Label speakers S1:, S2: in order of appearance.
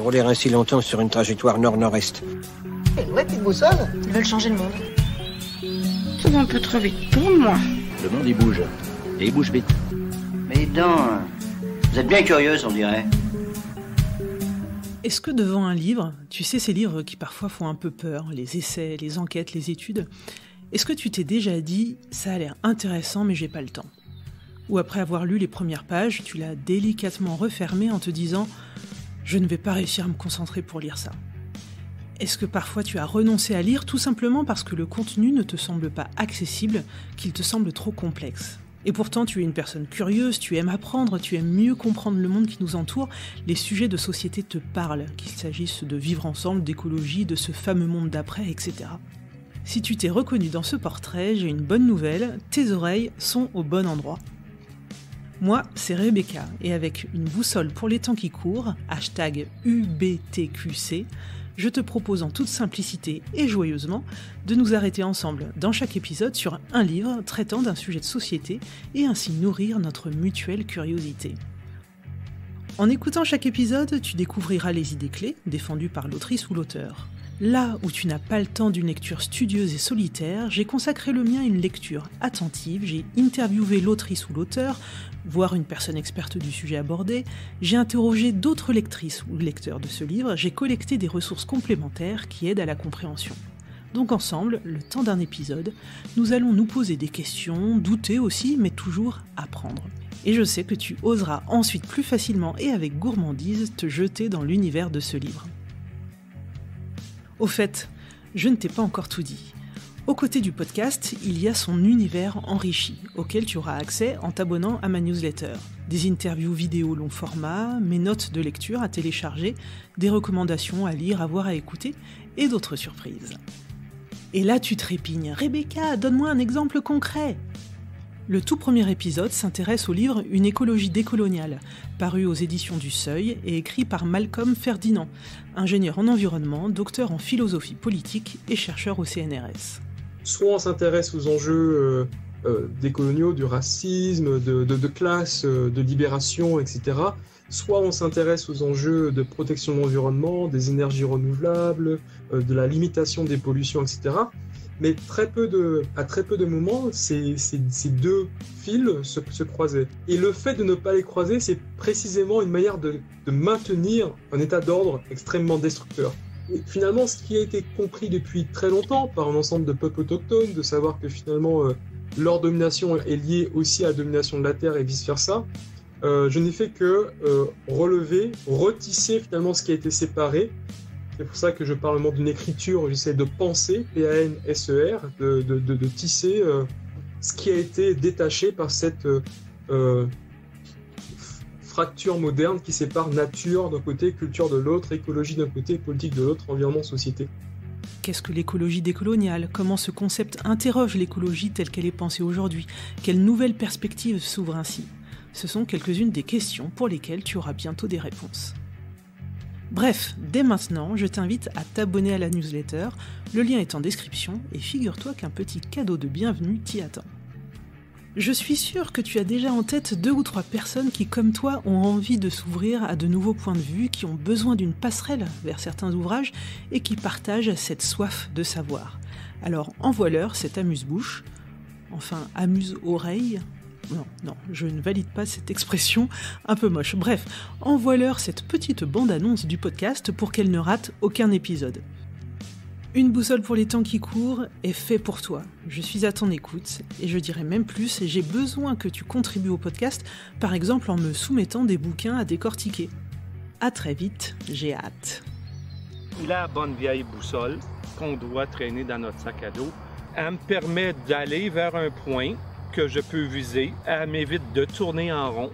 S1: rouler ainsi longtemps sur une trajectoire nord-nord-est.
S2: Une vraie petite boussole.
S3: Ils veulent changer le monde. Ça va un peu trop vite pour moi.
S4: Le monde il bouge. Et il bouge vite.
S5: Mais non, vous êtes bien curieuse, on dirait.
S6: Est-ce que devant un livre, tu sais ces livres qui parfois font un peu peur, les essais, les enquêtes, les études, est-ce que tu t'es déjà dit « ça a l'air intéressant mais j'ai pas le temps » ou après avoir lu les premières pages, tu l'as délicatement refermé en te disant « je ne vais pas réussir à me concentrer pour lire ça ». Est-ce que parfois tu as renoncé à lire tout simplement parce que le contenu ne te semble pas accessible, qu'il te semble trop complexe ? Et pourtant tu es une personne curieuse, tu aimes apprendre, tu aimes mieux comprendre le monde qui nous entoure, les sujets de société te parlent, qu'il s'agisse de vivre ensemble, d'écologie, de ce fameux monde d'après, etc. Si tu t'es reconnu dans ce portrait, j'ai une bonne nouvelle, tes oreilles sont au bon endroit. Moi, c'est Rebecca, et avec une boussole pour les temps qui courent, #UBTQC, je te propose en toute simplicité et joyeusement de nous arrêter ensemble dans chaque épisode sur un livre traitant d'un sujet de société et ainsi nourrir notre mutuelle curiosité. En écoutant chaque épisode, tu découvriras les idées clés défendues par l'autrice ou l'auteur. Là où tu n'as pas le temps d'une lecture studieuse et solitaire, j'ai consacré le mien à une lecture attentive, j'ai interviewé l'autrice ou l'auteur, voire une personne experte du sujet abordé, j'ai interrogé d'autres lectrices ou lecteurs de ce livre, j'ai collecté des ressources complémentaires qui aident à la compréhension. Donc ensemble, le temps d'un épisode, nous allons nous poser des questions, douter aussi, mais toujours apprendre. Et je sais que tu oseras ensuite plus facilement et avec gourmandise te jeter dans l'univers de ce livre. Au fait, je ne t'ai pas encore tout dit. Aux côtés du podcast, il y a son univers enrichi, auquel tu auras accès en t'abonnant à ma newsletter. Des interviews vidéo long format, mes notes de lecture à télécharger, des recommandations à lire, à voir, à écouter, et d'autres surprises. Et là tu trépignes, « Rebecca, donne-moi un exemple concret !» Le tout premier épisode s'intéresse au livre « Une écologie décoloniale », paru aux éditions du Seuil et écrit par Malcolm Ferdinand, ingénieur en environnement, docteur en philosophie politique et chercheur au CNRS.
S7: Soit on s'intéresse aux enjeux décoloniaux, du racisme, de classe, de libération, etc. Soit on s'intéresse aux enjeux de protection de l'environnement, des énergies renouvelables, de la limitation des pollutions, etc. Mais à très peu de moments, ces deux fils se croisaient. Et le fait de ne pas les croiser, c'est précisément une manière de maintenir un état d'ordre extrêmement destructeur. Et finalement, ce qui a été compris depuis très longtemps par un ensemble de peuples autochtones, de savoir que finalement leur domination est liée aussi à la domination de la Terre et vice-versa, je n'ai fait que relever, retisser finalement ce qui a été séparé. C'est pour ça que je parle d'une écriture, j'essaie de penser, P-A-N-S-E-R, de tisser ce qui a été détaché par cette fracture moderne qui sépare nature d'un côté, culture de l'autre, écologie d'un côté, politique de l'autre, environnement, société.
S6: Qu'est-ce que l'écologie décoloniale ? Comment ce concept interroge l'écologie telle qu'elle est pensée aujourd'hui ? Quelles nouvelles perspectives s'ouvrent ainsi ? Ce sont quelques-unes des questions pour lesquelles tu auras bientôt des réponses. Bref, dès maintenant, je t'invite à t'abonner à la newsletter, le lien est en description, et figure-toi qu'un petit cadeau de bienvenue t'y attend. Je suis sûre que tu as déjà en tête 2 ou 3 personnes qui, comme toi, ont envie de s'ouvrir à de nouveaux points de vue, qui ont besoin d'une passerelle vers certains ouvrages, et qui partagent cette soif de savoir. Alors envoie-leur cette amuse-bouche, enfin amuse-oreille. Non, je ne valide pas cette expression un peu moche. Bref, envoie-leur cette petite bande-annonce du podcast pour qu'elle ne rate aucun épisode. Une boussole pour les temps qui courent est fait pour toi. Je suis à ton écoute et je dirais même plus, j'ai besoin que tu contribues au podcast, par exemple en me soumettant des bouquins à décortiquer. À très vite, j'ai hâte.
S8: La bonne vieille boussole qu'on doit traîner dans notre sac à dos, elle me permet d'aller vers un point que je peux viser, elle m'évite de tourner en rond